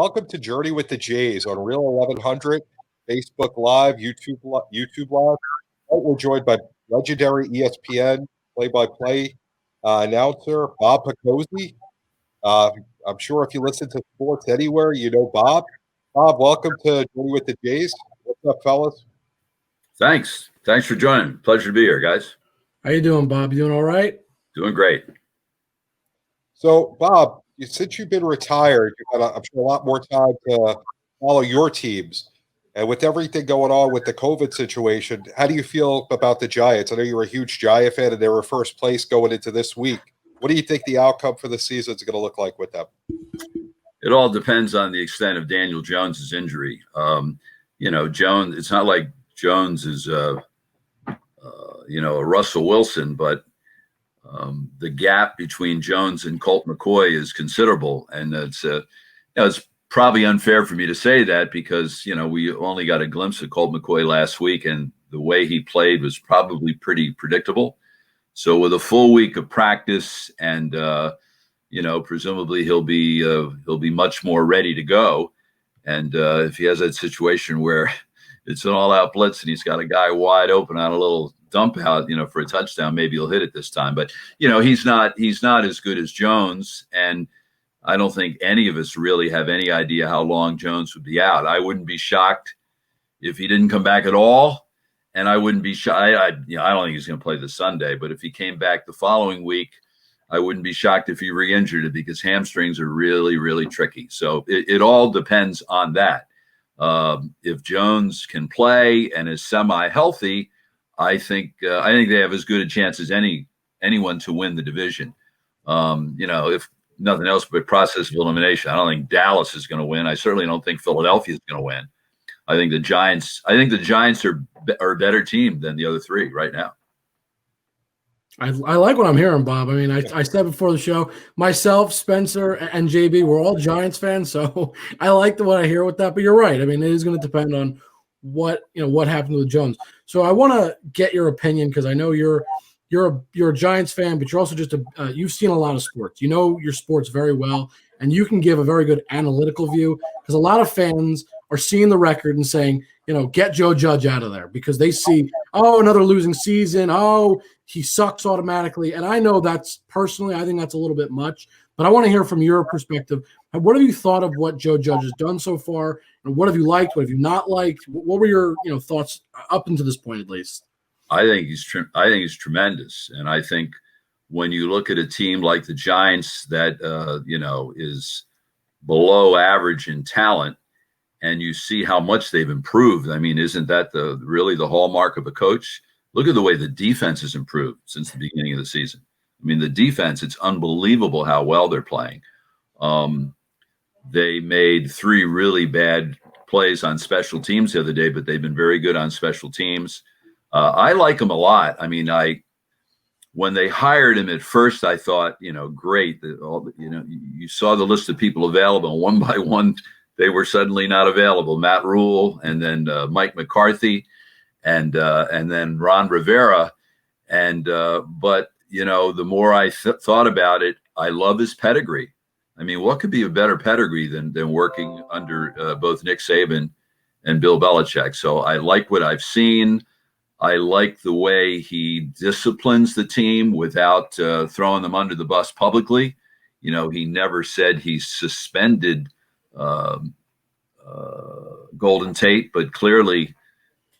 Welcome to Journey with the Jays on Real 1100, Facebook Live, YouTube Live. We're joined by legendary ESPN play-by-play announcer Bob Picozzi. I'm sure if you listen to sports anywhere, you know Bob. Bob, welcome to Journey with the Jays. What's up, fellas? Thanks for joining. Pleasure to be here, guys. How you doing, Bob? You doing all right? Doing great. So, Bob, since you've been retired, you've had, I'm sure, a lot more time to follow your teams. And with everything going on with the COVID situation, how do you feel about the Giants? I know you're a huge Giant fan, and they were first place going into this week. What do you think the outcome for the season is going to look like with them? It all depends on the extent of Daniel Jones's injury. Jones. It's not like Jones is, a Russell Wilson, but the gap between Jones and Colt McCoy is considerable, and it's probably unfair for me to say that because we only got a glimpse of Colt McCoy last week, and the way he played was probably pretty predictable. So with a full week of practice, and presumably he'll be much more ready to go. And if he has that situation where it's an all-out blitz and he's got a guy wide open on a little dump out, for a touchdown, maybe he'll hit it this time. But he's not as good as Jones, and I don't think any of us really have any idea how long Jones would be out. I wouldn't be shocked if he didn't come back at all, and I wouldn't be shocked. I don't think he's going to play this Sunday, but if he came back the following week, I wouldn't be shocked if he re-injured it because hamstrings are really, really tricky. So it all depends on that. If Jones can play and is semi-healthy, I think they have as good a chance as anyone to win the division. If nothing else but process of elimination, I don't think Dallas is going to win. I certainly don't think Philadelphia is going to win. I think the Giants are a better team than the other three right now. I like what I'm hearing, Bob. I mean, I said before the show, myself, Spenser, and JB, we're all Giants fans, so I like what I hear with that. But you're right. I mean, it is going to depend on what happened with Jones. So I want to get your opinion because I know you're a Giants fan, but you're also just you've seen a lot of sports. You know your sports very well, and you can give a very good analytical view because a lot of fans are seeing the record and saying, get Joe Judge out of there because they see, another losing season. He sucks automatically. And I know I think that's a little bit much, but I want to hear from your perspective. What have you thought of what Joe Judge has done so far? And what have you liked? What have you not liked? What were your, thoughts up until this point, at least? I think he's tremendous. And I think when you look at a team like the Giants that, is below average in talent, and you see how much they've improved. I mean, isn't that really the hallmark of a coach? Look at the way the defense has improved since the beginning of the season. I mean, the defense, it's unbelievable how well they're playing. They made 3 really bad plays on special teams the other day, but they've been very good on special teams. I like them a lot. I mean, when they hired him at first, I thought, great. You saw the list of people available, and one by one, they were suddenly not available. Matt Rule, and then Mike McCarthy, and then Ron Rivera. But the more I thought about it, I love his pedigree. I mean, what could be a better pedigree than working under both Nick Saban and Bill Belichick? So I like what I've seen. I like the way he disciplines the team without throwing them under the bus publicly. He never said he suspended Golden Tate, but clearly,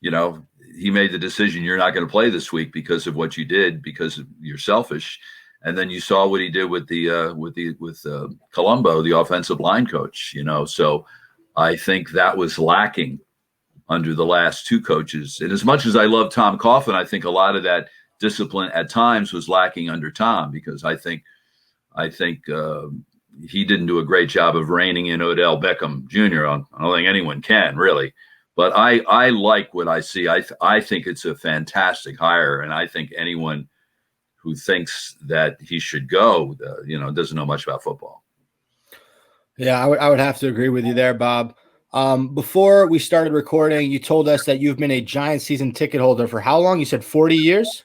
he made the decision you're not going to play this week because of what you did, because you're selfish. And then you saw what he did with Colombo, the offensive line coach. So I think that was lacking under the last 2 coaches. And as much as I love Tom Coughlin, I think a lot of that discipline at times was lacking under Tom because I think he didn't do a great job of reining in Odell Beckham Jr. I don't think anyone can really, but I like what I see. I think it's a fantastic hire, and I think anyone who thinks that he should go, doesn't know much about football. Yeah, I would have to agree with you there, Bob. Before we started recording, you told us that you've been a Giants season ticket holder for how long? You said 40 years?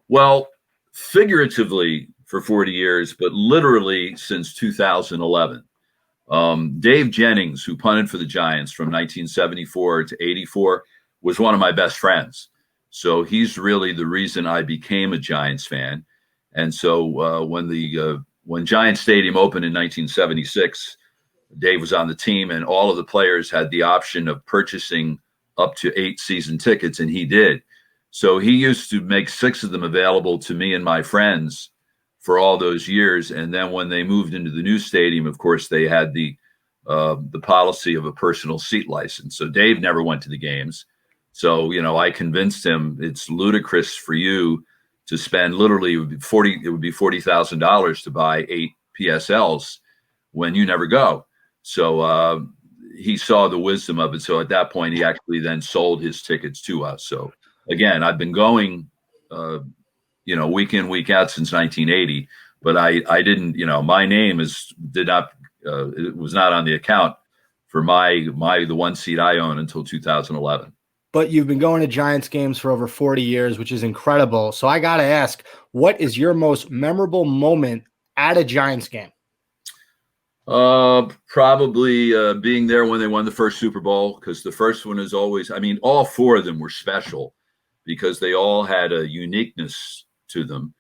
Well, figuratively for 40 years, but literally since 2011. Dave Jennings, who punted for the Giants from 1974 to 84, was one of my best friends. So he's really the reason I became a Giants fan. And so when Giants Stadium opened in 1976, Dave was on the team, and all of the players had the option of purchasing up to 8 season tickets, and he did. So he used to make 6 of them available to me and my friends for all those years. And then when they moved into the new stadium, of course, they had the policy of a personal seat license. So Dave never went to the games. So, I convinced him it's ludicrous for you to spend literally it would be $40,000 to buy 8 PSLs when you never go. So he saw the wisdom of it. So at that point, he actually then sold his tickets to us. So again, I've been going, week in, week out since 1980, but I didn't, my name it was not on the account for the one seat I own until 2011. But you've been going to Giants games for over 40 years, which is incredible. So I got to ask, what is your most memorable moment at a Giants game? Probably being there when they won the first Super Bowl, because the first one is always, all 4 of them were special because they all had a uniqueness to them.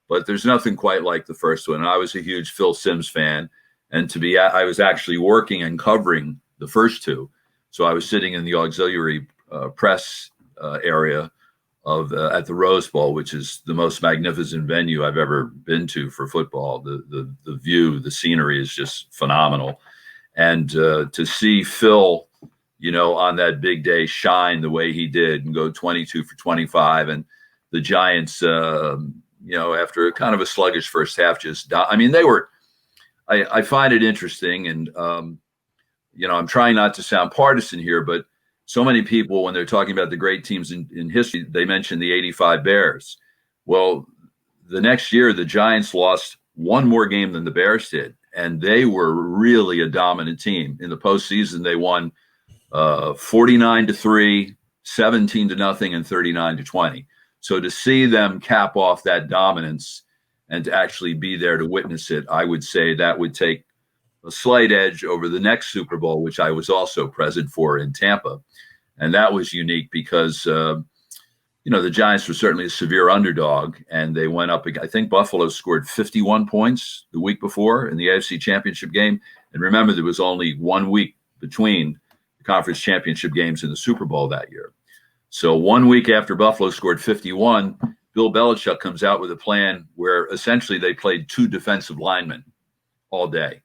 But there's nothing quite like the first one. I was a huge Phil Simms fan, and I was actually working and covering the first 2. So I was sitting in the auxiliary press area at the Rose Bowl, which is the most magnificent venue I've ever been to for football. The view, the scenery is just phenomenal. And to see Phil, on that big day shine the way he did and go 22 for 25, and the Giants, after kind of a sluggish first half, I find it interesting. And, I'm trying not to sound partisan here, but so many people, when they're talking about the great teams in history, they mention the 85 Bears. Well, the next year, the Giants lost one more game than the Bears did, and they were really a dominant team. In the postseason, they won 49-3, 17-0, and 39-20. So to see them cap off that dominance and to actually be there to witness it, I would say that would take a slight edge over the next Super Bowl, which I was also present for in Tampa. And that was unique because, the Giants were certainly a severe underdog, and they went up. I think Buffalo scored 51 points the week before in the AFC Championship game. And remember, there was only 1 week between the conference championship games and the Super Bowl that year. So 1 week after Buffalo scored 51, Bill Belichick comes out with a plan where essentially they played 2 defensive linemen all day.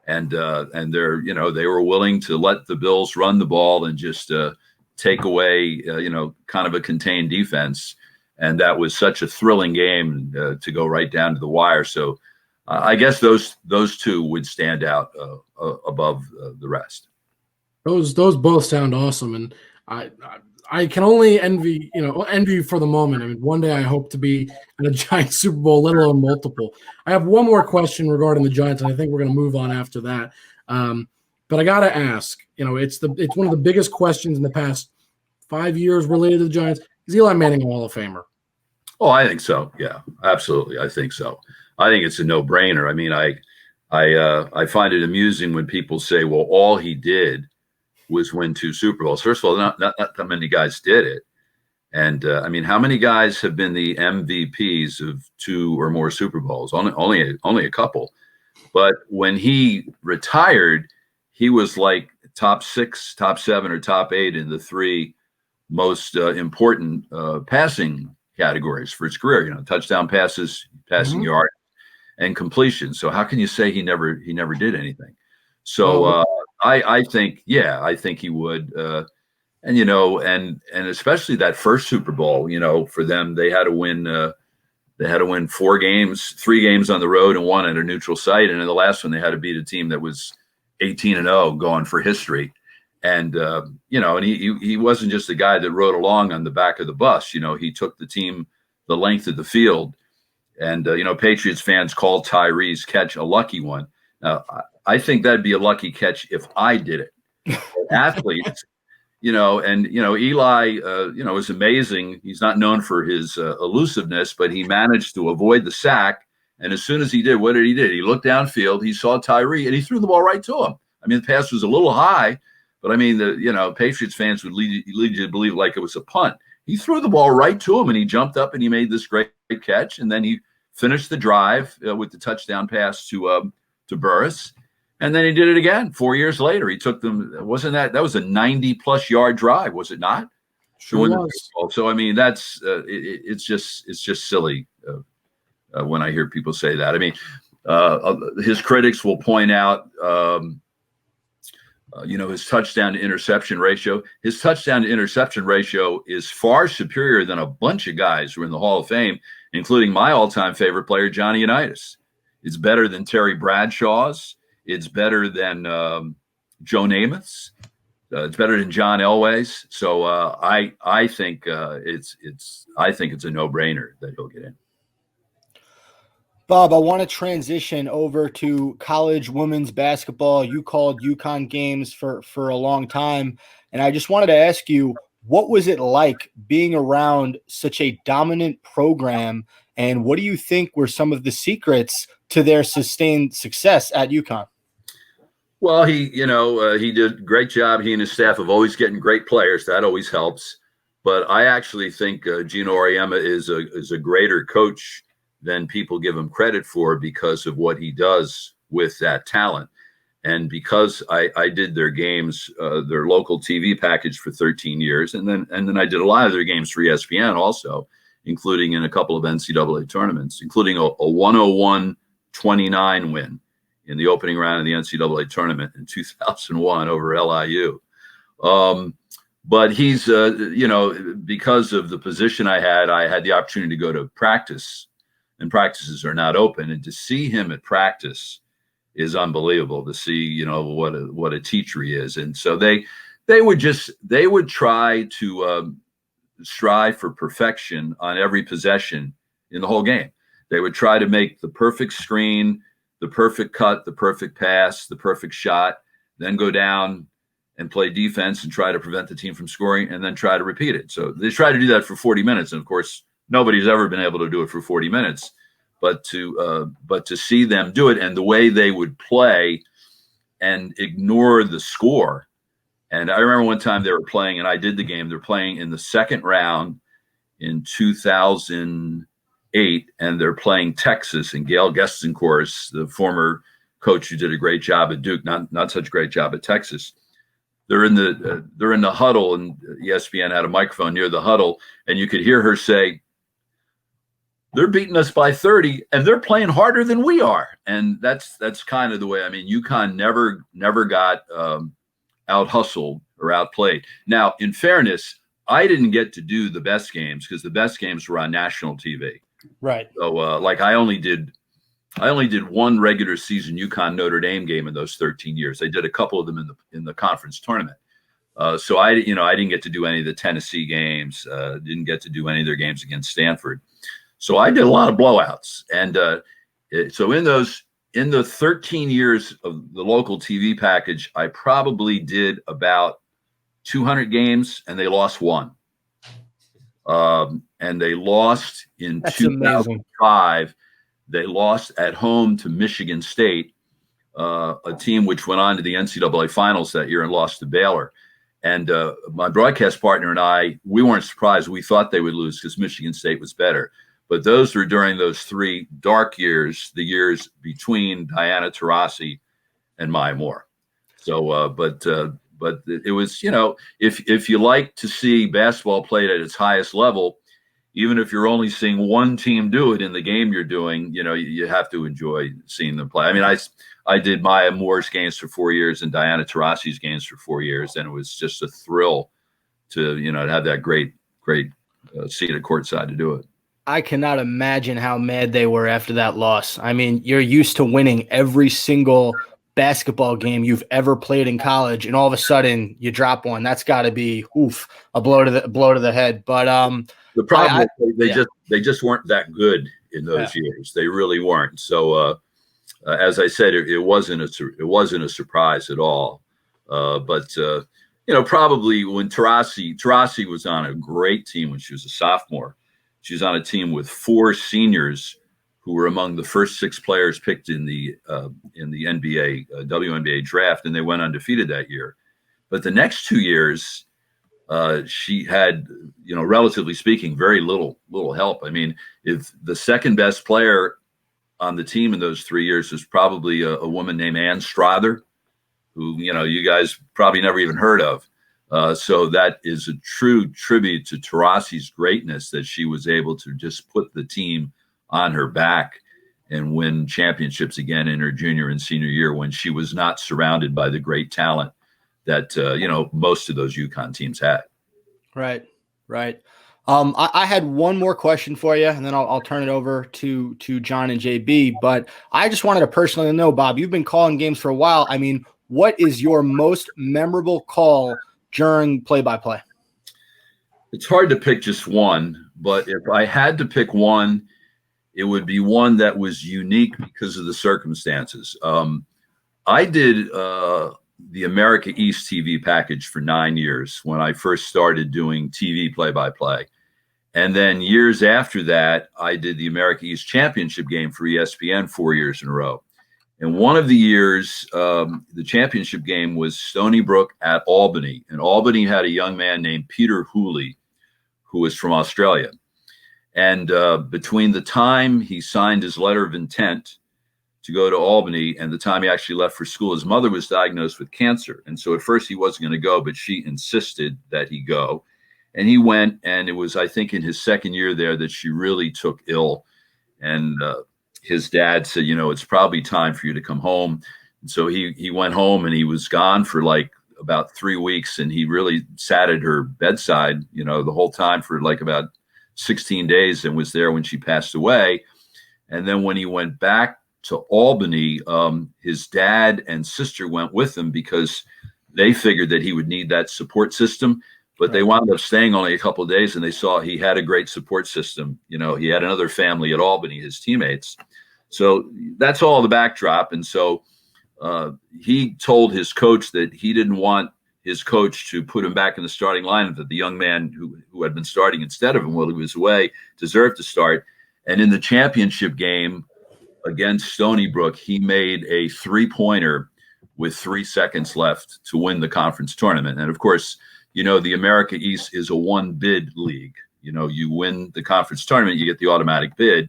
And they were willing to let the Bills run the ball and just take away, kind of a contained defense. And that was such a thrilling game to go right down to the wire. So I guess those 2 would stand out above the rest. Those both sound awesome, and I can only envy for the moment. One day I hope to be at a Giants Super Bowl, let alone multiple. I have one more question regarding the Giants, and I think we're going to move on after that. But I got to ask, it's one of the biggest questions in the past 5 years related to the Giants. Is Eli Manning a Hall of Famer? Oh, I think so. Yeah, absolutely. I think so. I think it's a no-brainer. I find it amusing when people say, well, all he did was win 2 Super Bowls. First of all, not that many guys did it. And how many guys have been the MVPs of 2 or more Super Bowls? Only a couple. But when he retired, he was like top 6, top 7, or top 8 in the 3 most important passing categories for his career. Touchdown passes, passing yard, and completion. So how can you say he never did anything? So I think he would. And especially that first Super Bowl, for them, they had to win. They had to win 4 games, 3 games on the road and 1 at a neutral site. And in the last one, they had to beat a team that was 18-0, going for history. And and he wasn't just a guy that rode along on the back of the bus. He took the team the length of the field. And Patriots fans called Tyree's catch a lucky one. Now, I think that'd be a lucky catch if I did it. Athletes. Eli, is amazing. He's not known for his elusiveness, but he managed to avoid the sack. And as soon as he did, what did he do? He looked downfield, he saw Tyree, and he threw the ball right to him. I mean, the pass was a little high, but I mean, Patriots fans would lead you to believe like it was a punt. He threw the ball right to him, and he jumped up and he made this great catch, and then he finished the drive with the touchdown pass to Burris, and then he did it again 4 years later. He took them. That was a 90+ yard drive, was it not? Sure was. So I mean, that's it's just silly when I hear people say that. I mean, his critics will point out. His touchdown to interception ratio. His touchdown to interception ratio is far superior than a bunch of guys who are in the Hall of Fame, including my all-time favorite player, Johnny Unitas. It's better than Terry Bradshaw's. It's better than Joe Namath's. It's better than John Elway's. So I think it's a no-brainer that he'll get in. Bob, I want to transition over to college women's basketball. You called UConn games for a long time, and I just wanted to ask you, what was it like being around such a dominant program, and what do you think were some of the secrets to their sustained success at UConn? Well, he did a great job. He and his staff of always getting great players. That always helps. But I actually think Gino Auriemma is a greater coach than people give him credit for because of what he does with that talent. And because I did their games, their local TV package for 13 years, and then I did a lot of their games for ESPN also, including in a couple of NCAA tournaments, including a 101-29 win in the opening round of the NCAA tournament in 2001 over LIU. But he's, because of the position I had the opportunity to go to practice, and practices are not open. And to see him at practice is unbelievable, to see, what a teacher he is. And so they would try to strive for perfection on every possession in the whole game. They would try to make the perfect screen, the perfect cut, the perfect pass, the perfect shot, then go down and play defense and try to prevent the team from scoring, and then try to repeat it. So they try to do that for 40 minutes. And of course, nobody's ever been able to do it for 40 minutes, but to see them do it, and the way they would play and ignore the score. And I remember one time they were playing, and I did the game. They're playing in the second round in 2008, and they're playing Texas, and Gail Gestencourse, the former coach who did a great job at Duke, not such a great job at Texas. They're in the huddle, and ESPN had a microphone near the huddle, and you could hear her say, "They're beating us by 30, and they're playing harder than we are." And that's kind of the way. I mean, UConn never got out hustled or outplayed. Now, in fairness, I didn't get to do the best games because the best games were on national TV. Right. So, I only did one regular season UConn Notre Dame game in those 13 years. I did a couple of them in the conference tournament. So I didn't get to do any of the Tennessee games. Didn't get to do any of their games against Stanford. So I did a lot of blowouts. And so in the 13 years of the local TV package, I probably did about 200 games, and they lost one. And they lost in 2005. Amazing. They lost at home to Michigan State, a team which went on to the NCAA finals that year and lost to Baylor. And my broadcast partner and we weren't surprised. We thought they would lose because Michigan State was better. But those were during those 3 dark years, the years between Diana Taurasi and Maya Moore. So, but it was, if you like to see basketball played at its highest level, even if you're only seeing one team do it in the game you're doing, you have to enjoy seeing them play. I mean, I did Maya Moore's games for 4 years and Diana Taurasi's games for 4 years, and it was just a thrill to have that great seat at courtside to do it. I cannot imagine how mad they were after that loss. I mean, you're used to winning every single basketball game you've ever played in college, and all of a sudden you drop one. That's got to be a blow to the head. But the problem is they just weren't that good in those years. They really weren't. So as I said, it wasn't a surprise at all. But probably when Taurasi was on a great team when she was a sophomore. She was on a team with 4 seniors who were among the first 6 players picked in the NBA WNBA draft, and they went undefeated that year. But the next 2 years, she had, relatively speaking, very little help. I mean, if the second best player on the team in those 3 years was probably a woman named Ann Strother, who, you guys probably never even heard of. So that is a true tribute to Taurasi's greatness, that she was able to just put the team on her back and win championships again in her junior and senior year, when she was not surrounded by the great talent that, most of those UConn teams had. Right. I had one more question for you, and then I'll turn it over to Jon and JB. But I just wanted to personally know, Bob, you've been calling games for a while. I mean, what is your most memorable call during play-by-play? It's hard to pick just one, but if I had to pick one, it would be one that was unique because of the circumstances. I did the America East TV package for 9 years when I first started doing TV play-by-play. And then years after that, I did the America East championship game for ESPN 4 years in a row. And one of the years, the championship game was Stony Brook at Albany. And Albany had a young man named Peter Hooley, who was from Australia. And between the time he signed his letter of intent to go to Albany and the time he actually left for school, his mother was diagnosed with cancer. And so at first he wasn't going to go, but she insisted that he go. And he went, and it was, I think, in his second year there that she really took ill. And his dad said, it's probably time for you to come home. And so he went home, and he was gone for like about 3 weeks. And he really sat at her bedside, the whole time for like about 16 days, and was there when she passed away. And then when he went back to Albany, his dad and sister went with him because they figured that he would need that support system. But they wound up staying only a couple of days, and they saw he had a great support system. He had another family at Albany, his teammates. So that's all the backdrop. And so he told his coach that he didn't want his coach to put him back in the starting lineup, that the young man who had been starting instead of him while he was away deserved to start. And in the championship game against Stony Brook, he made a 3-pointer with 3 seconds left to win the conference tournament. And of course, the America East is a 1-bid league. You win the conference tournament, you get the automatic bid.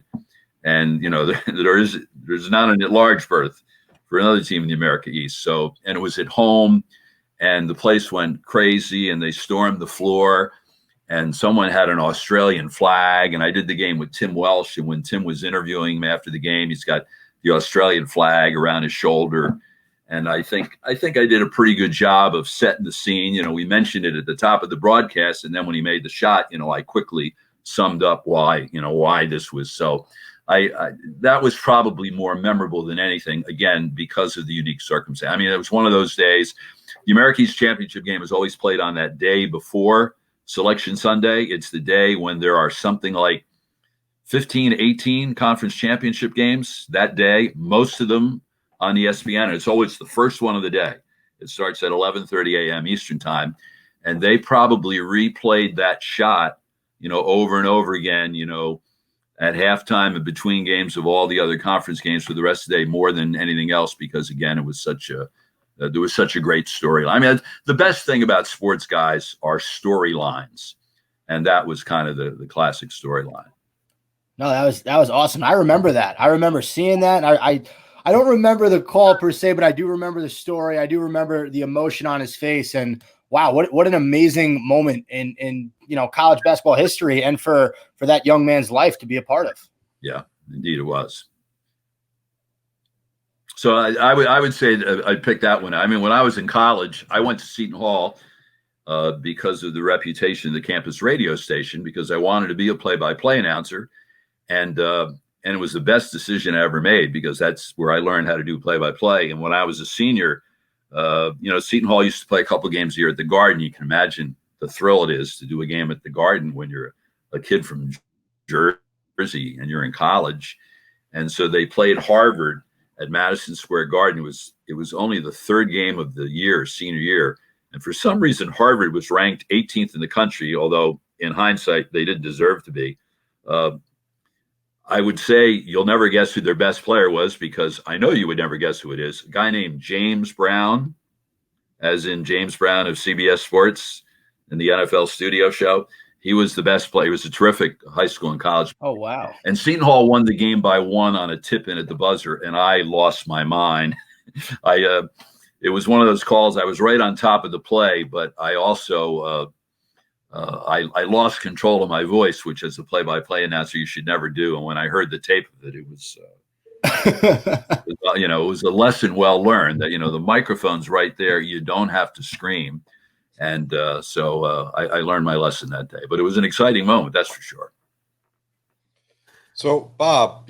And, there's not a large berth for another team in the America East. So, and it was at home, and the place went crazy, and they stormed the floor, and someone had an Australian flag. And I did the game with Tim Welsh. And when Tim was interviewing him after the game, he's got the Australian flag around his shoulder. And I think I did a pretty good job of setting the scene. We mentioned it at the top of the broadcast, and then when he made the shot, I quickly summed up why this was so. That was probably more memorable than anything, again, because of the unique circumstance. I mean, it was one of those days. The America East Championship game is always played on that day before Selection Sunday. It's the day when there are something like 15, 18 conference championship games that day, most of them on ESPN. And it's always the first one of the day. It starts at 11:30 a.m. Eastern time. And they probably replayed that shot, over and over again, at halftime and between games of all the other conference games for the rest of the day, more than anything else, because again, it was there was such a great storyline. I mean, the best thing about sports, guys, are storylines. And that was kind of the classic storyline. No, that was awesome. I remember that. I remember seeing that. I don't remember the call per se, but I do remember the story. I do remember the emotion on his face. And wow, what an amazing moment in college basketball history, and for that young man's life to be a part of. Yeah, indeed it was. So I would say I'd pick that one. I mean, when I was in college, I went to Seton Hall because of the reputation of the campus radio station, because I wanted to be a play-by-play announcer. And it was the best decision I ever made, because that's where I learned how to do play-by-play. And when I was a senior, Seton Hall used to play a couple of games a year at the Garden. You can imagine the thrill it is to do a game at the Garden when you're a kid from Jersey and you're in college. And so they played Harvard at Madison Square Garden. It was only the third game of the year, senior year. And for some reason, Harvard was ranked 18th in the country, although in hindsight, they didn't deserve to be. I would say you'll never guess who their best player was, because I know you would never guess who it is. A guy named James Brown, as in James Brown of CBS Sports in the NFL studio show. He was the best player. He was a terrific high school and college. Oh, wow. And Seton Hall won the game by 1 on a tip-in at the buzzer, and I lost my mind. It was one of those calls. I was right on top of the play, but I also I lost control of my voice, which as a play-by-play announcer you should never do. And when I heard the tape of it, it was it was a lesson well learned that the microphone's right there. You don't have to scream. And so I learned my lesson that day. But it was an exciting moment, that's for sure. So, Bob,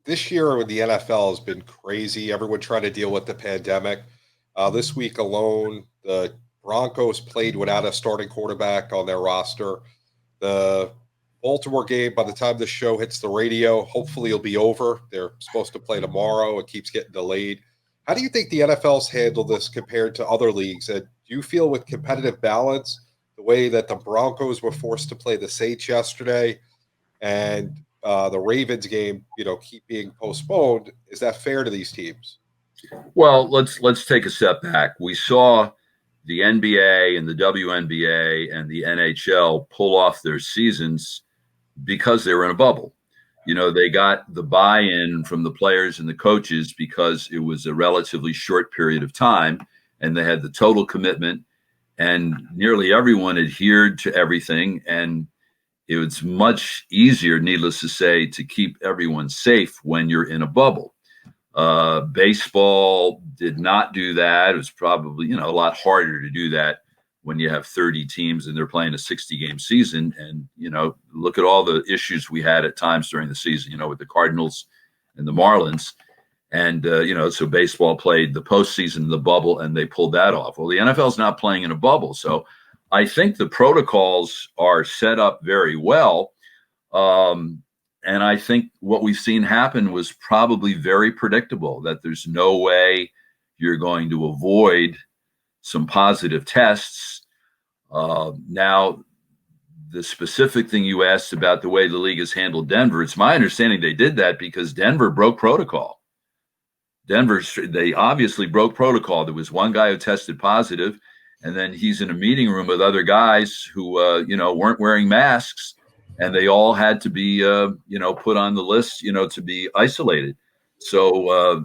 this year with the NFL has been crazy. Everyone trying to deal with the pandemic. This week alone, the Broncos played without a starting quarterback on their roster. The Baltimore game, by the time this show hits the radio, hopefully it'll be over. They're supposed to play tomorrow. It keeps getting delayed. How do you think the NFL's handled this compared to other leagues? And do you feel with competitive balance, the way that the Broncos were forced to play the Saints yesterday and the Ravens game, keep being postponed, is that fair to these teams? Well, let's take a step back. We saw the NBA and the WNBA and the NHL pull off their seasons because they were in a bubble. They got the buy-in from the players and the coaches because it was a relatively short period of time, and they had the total commitment, and nearly everyone adhered to everything. And it was much easier, needless to say, to keep everyone safe when you're in a bubble. Baseball did not do that. It was probably, a lot harder to do that when you have 30 teams and they're playing a 60-game season. And, look at all the issues we had at times during the season, with the Cardinals and the Marlins. And, so baseball played the postseason in the bubble and they pulled that off. Well, the NFL's not playing in a bubble. So I think the protocols are set up very well. And I think what we've seen happen was probably very predictable, that there's no way you're going to avoid some positive tests. Now, the specific thing you asked about the way the league has handled Denver, it's my understanding they did that because Denver broke protocol. They obviously broke protocol. There was one guy who tested positive, and then he's in a meeting room with other guys who, weren't wearing masks. And they all had to be, put on the list, to be isolated. So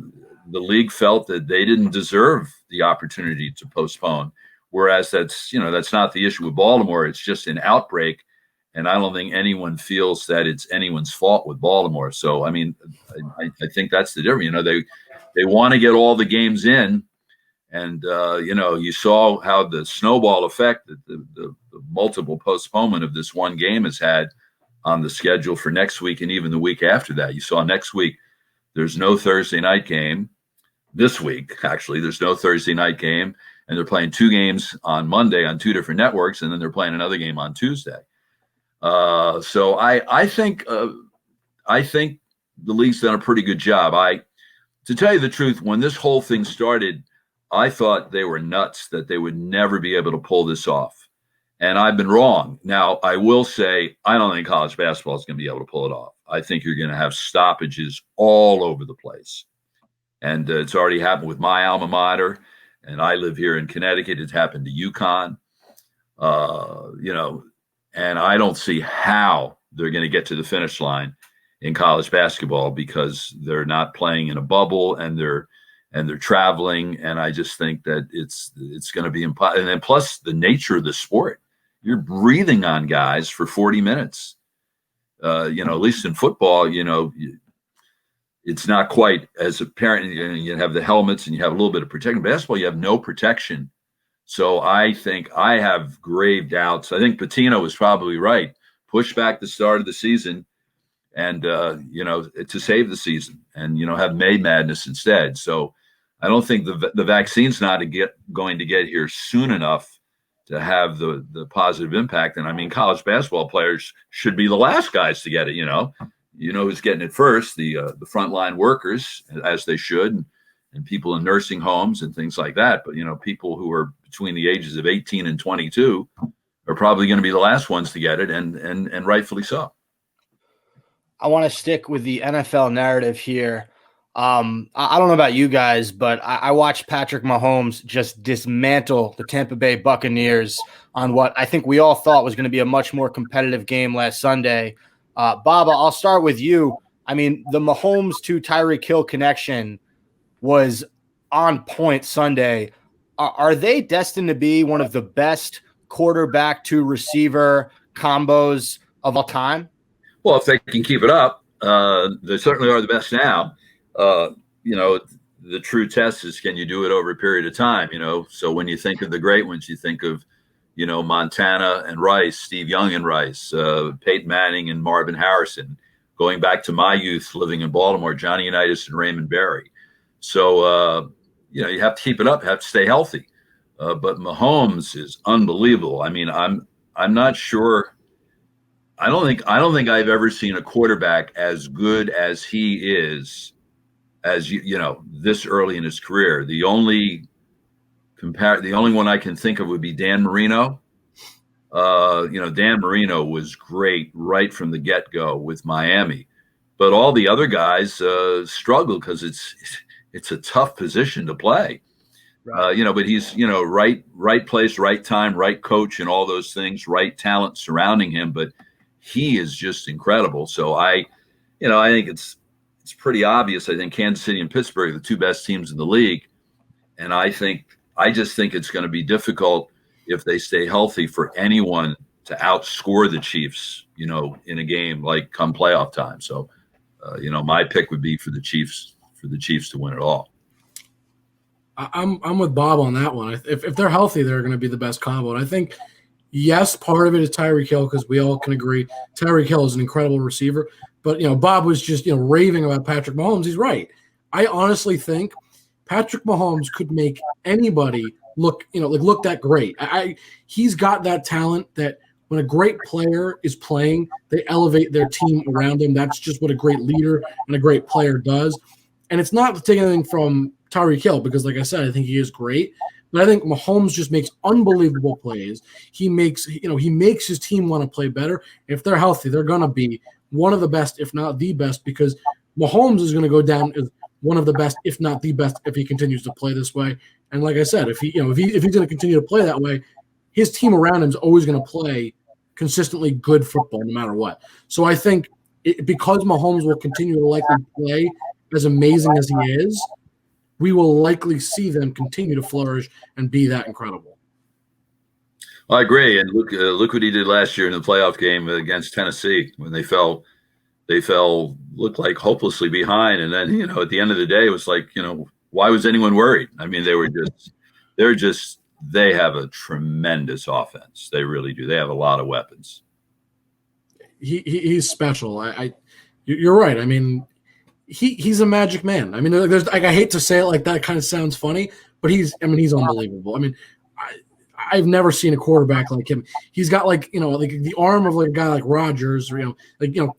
the league felt that they didn't deserve the opportunity to postpone. Whereas that's not the issue with Baltimore. It's just an outbreak. And I don't think anyone feels that it's anyone's fault with Baltimore. So, I mean, I think that's the difference. They want to get all the games in. And, you saw how the snowball effect that the multiple postponement of this one game has had on the schedule for next week and even the week after that. You saw next week, there's no Thursday night game. This week, actually, there's no Thursday night game. And they're playing 2 games on Monday on 2 different networks, and then they're playing another game on Tuesday. So I think the league's done a pretty good job. To tell you the truth, when this whole thing started, I thought they were nuts, that they would never be able to pull this off. And I've been wrong. Now, I will say, I don't think college basketball is going to be able to pull it off. I think you're going to have stoppages all over the place. And it's already happened with my alma mater. And I live here in Connecticut. It's happened to UConn. And I don't see how they're going to get to the finish line in college basketball because they're not playing in a bubble and they're traveling. And I just think that it's going to be impossible. And then plus the nature of the sport. You're breathing on guys for 40 minutes. At least in football, it's not quite as apparent. You have the helmets and you have a little bit of protection. Basketball, you have no protection. So I think I have grave doubts. I think Pitino was probably right. Push back the start of the season and, to save the season and, have May Madness instead. So I don't think the vaccine's not going to get here soon enough to have the positive impact. And I mean, college basketball players should be the last guys to get it, who's getting it first, the frontline workers, as they should, and people in nursing homes and things like that. But, people who are between the ages of 18 and 22 are probably going to be the last ones to get it, and rightfully so. I want to stick with the NFL narrative here. I don't know about you guys, but I watched Patrick Mahomes just dismantle the Tampa Bay Buccaneers on what I think we all thought was going to be a much more competitive game last Sunday. Bob, I'll start with you. I mean, the Mahomes to Tyreek Hill connection was on point Sunday. Are they destined to be one of the best quarterback to receiver combos of all time? Well, if they can keep it up, they certainly are the best now. The true test is, can you do it over a period of time? So when you think of the great ones, you think of, Montana and Rice, Steve Young and Rice, Peyton Manning and Marvin Harrison, going back to my youth living in Baltimore, Johnny Unitas and Raymond Berry. So, you have to keep it up, have to stay healthy. But Mahomes is unbelievable. I mean, I'm not sure. I don't think I've ever seen a quarterback as good as he is, as this early in his career. The only one I can think of would be Dan Marino. Dan Marino was great right from the get-go with Miami, but all the other guys struggle because it's a tough position to play. Right. But he's right place, right time, right coach, and all those things, right talent surrounding him. But he is just incredible. So I think it's pretty obvious. I think Kansas City and Pittsburgh are the two best teams in the league, and I just think it's going to be difficult if they stay healthy for anyone to outscore the Chiefs, in a game like come playoff time. So, my pick would be for the Chiefs to win it all. I'm with Bob on that one. If they're healthy, they're going to be the best combo. And I think, yes, part of it is Tyreek Hill, because we all can agree Tyreek Hill is an incredible receiver. But, Bob was just, raving about Patrick Mahomes. He's right. I honestly think Patrick Mahomes could make anybody look that great. He's got that talent that when a great player is playing, they elevate their team around him. That's just what a great leader and a great player does. And it's not to take anything from Tyreek Hill, because like I said, I think he is great. But I think Mahomes just makes unbelievable plays. He makes his team want to play better. If they're healthy, they're going to be one of the best, if not the best, because Mahomes is going to go down as one of the best, if not the best, if he continues to play this way. And like I said, if he's going to continue to play that way, his team around him is always going to play consistently good football no matter what. So I think because Mahomes will continue to likely play as amazing as he is, we will likely see them continue to flourish and be that incredible. Well, I agree. And look what he did last year in the playoff game against Tennessee when they looked like hopelessly behind. And then, at the end of the day, it was like, why was anyone worried? I mean, they have a tremendous offense. They really do. They have a lot of weapons. He's special. You're right. I mean, he's a magic man. I mean, there's I hate to say it like that, kind of sounds funny, but he's unbelievable. I mean, I've never seen a quarterback like him. He's got like the arm of like a guy like Rodgers, or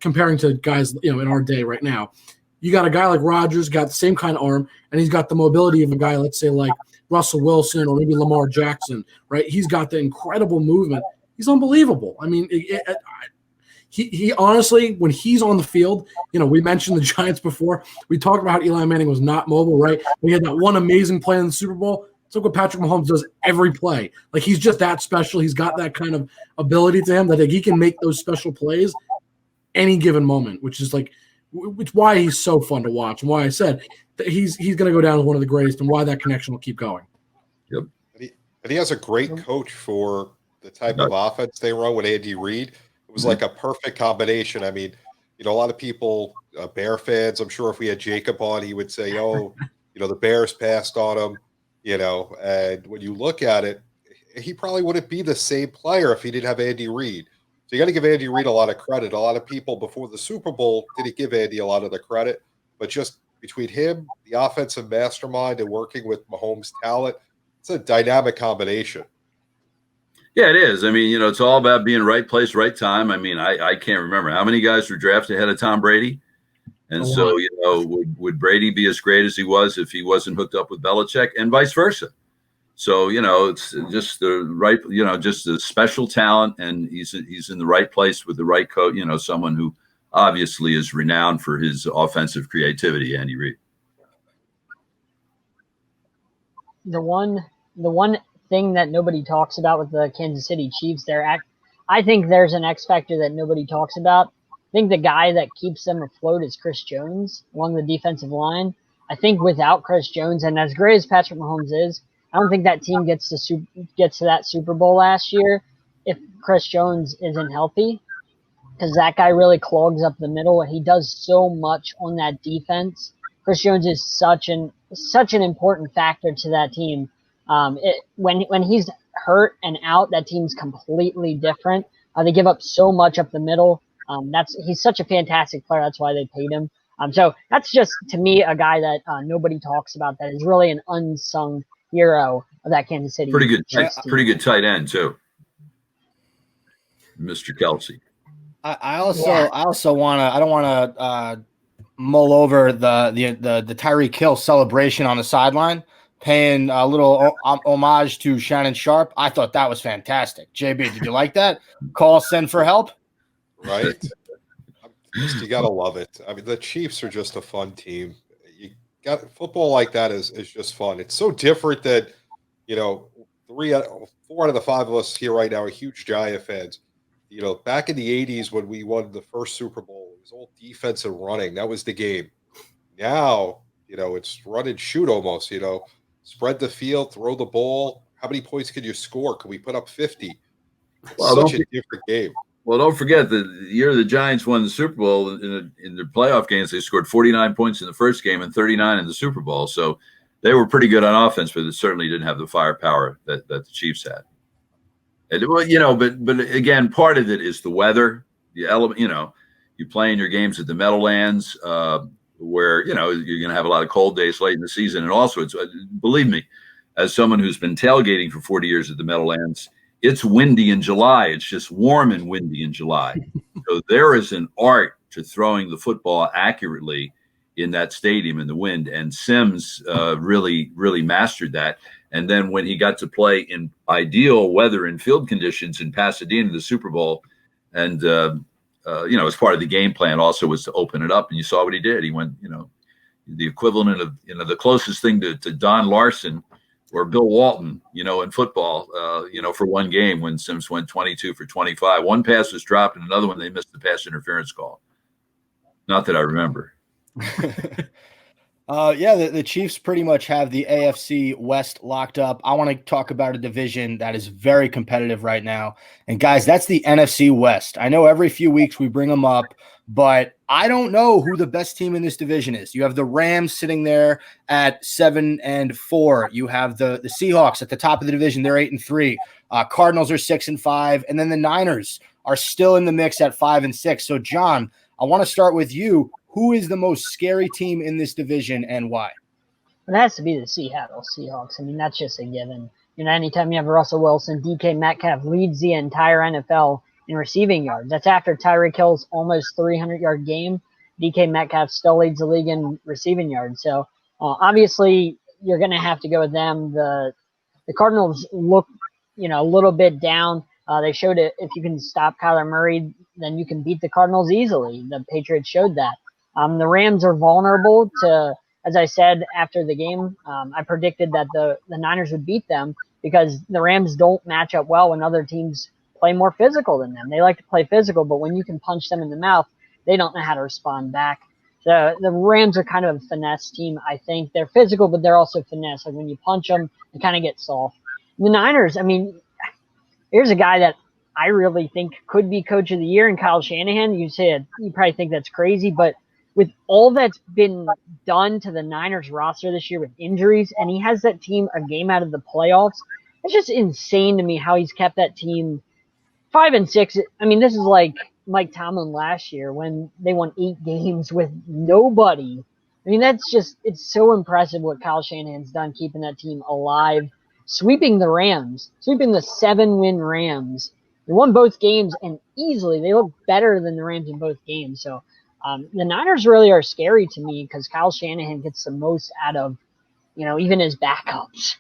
comparing to guys in our day right now. You got a guy like Rodgers, got the same kind of arm, and he's got the mobility of a guy, let's say like Russell Wilson or maybe Lamar Jackson, right? He's got the incredible movement. He's unbelievable. I mean, he honestly, when he's on the field, we mentioned the Giants before. We talked about how Eli Manning was not mobile, right? We had that one amazing play in the Super Bowl. It's like what Patrick Mahomes does every play. Like, he's just that special. He's got that kind of ability to him that he can make those special plays any given moment, which is why he's so fun to watch, and why I said that he's going to go down as one of the greatest, and why that connection will keep going. Yep. And he has a great coach for the type of offense they run with Andy Reid. It was like a perfect combination. I mean, a lot of people, Bear fans, I'm sure if we had Jacob on, he would say, the Bears passed on him, and when you look at it, he probably wouldn't be the same player if he didn't have Andy Reid. So you got to give Andy Reid a lot of credit. A lot of people before the Super Bowl didn't give Andy a lot of the credit, but just between him, the offensive mastermind, and working with Mahomes' talent, it's a dynamic combination. Yeah, it is. I mean, it's all about being right place, right time. I mean, I can't remember how many guys were drafted ahead of Tom Brady. And so, would Brady be as great as he was if he wasn't hooked up with Belichick, and vice versa? So, it's just the right, just the special talent, and he's in the right place with the right coach, someone who obviously is renowned for his offensive creativity, Andy Reid. The one thing that nobody talks about with the Kansas City Chiefs, I think there's an X factor that nobody talks about. I think the guy that keeps them afloat is Chris Jones along the defensive line. I think without Chris Jones, and as great as Patrick Mahomes is, I don't think that team gets to that Super Bowl last year if Chris Jones isn't healthy, because that guy really clogs up the middle and he does so much on that defense. Chris Jones is such an important factor to that team. When he's hurt and out, that team's completely different. They give up so much up the middle. He's such a fantastic player. That's why they paid him. So that's just, to me, a guy that nobody talks about, that is really an unsung hero of that Kansas City. Pretty good tight end too, Mr. Kelsey. I also want to. I don't want to mull over the Tyreek Hill celebration on the sideline, paying a little homage to Shannon Sharp. I thought that was fantastic. JB, did you like that? Call, send for help. Right. You gotta love it. I mean, the Chiefs are just a fun team. You got football like that is just fun. It's so different that, 4 out of the 5 of us here right now are huge Giant fans. Back in the 80s when we won the first Super Bowl, it was all defense and running. That was the game. Now, it's run and shoot almost, spread the field, throw the ball. How many points can you score? Can we put up 50? It's such a different game. Well, don't forget the year the Giants won the Super Bowl in their playoff games, they scored 49 points in the first game and 39 in the Super Bowl. So they were pretty good on offense, but it certainly didn't have the firepower that the Chiefs had. And, but again, part of it is the weather, the element. You playing your games at the Meadowlands, where you're going to have a lot of cold days late in the season, and also it's believe me, as someone who's been tailgating for 40 years at the Meadowlands, it's windy in July. It's just warm and windy in July. So there is an art to throwing the football accurately in that stadium in the wind, and Sims really mastered that. And then when he got to play in ideal weather and field conditions in Pasadena, the Super Bowl, and as part of the game plan also was to open it up, and you saw what he did. He went, the equivalent of the closest thing to Don Larson or Bill Walton, in football, for one game when Sims went 22 for 25. One pass was dropped, and another one they missed the pass interference call. Not that I remember. The Chiefs pretty much have the AFC West locked up. I want to talk about a division that is very competitive right now. And guys, that's the NFC West. I know every few weeks we bring them up, but I don't know who the best team in this division is. You have the Rams sitting there at 7-4. You have the Seahawks at the top of the division. They're 8-3. Cardinals are 6-5. And then the Niners are still in the mix at 5-6. So John, I want to start with you. Who is the most scary team in this division and why? It has to be the Seattle Seahawks. I mean, that's just a given. Anytime you have Russell Wilson, DK Metcalf leads the entire NFL in receiving yards. That's after Tyreek Hill's almost 300-yard game. DK Metcalf still leads the league in receiving yards. So, obviously, you're going to have to go with them. The Cardinals look, a little bit down. They showed it. If you can stop Kyler Murray, then you can beat the Cardinals easily. The Patriots showed that. The Rams are vulnerable to, as I said after the game, I predicted that the Niners would beat them because the Rams don't match up well when other teams play more physical than them. They like to play physical, but when you can punch them in the mouth, they don't know how to respond back. So the Rams are kind of a finesse team, I think. They're physical, but they're also finesse. Like when you punch them, they kind of get soft. The Niners, I mean, here's a guy that I really think could be coach of the year in Kyle Shanahan. You probably think that's crazy, but with all that's been done to the Niners roster this year with injuries, and he has that team a game out of the playoffs, it's just insane to me how he's kept that team 5-6. I mean, this is like Mike Tomlin last year when they won 8 games with nobody. I mean, it's so impressive what Kyle Shanahan's done keeping that team alive, sweeping the 7-win Rams. They won both games, and easily they look better than the Rams in both games. So, the Niners really are scary to me because Kyle Shanahan gets the most out of, even his backups.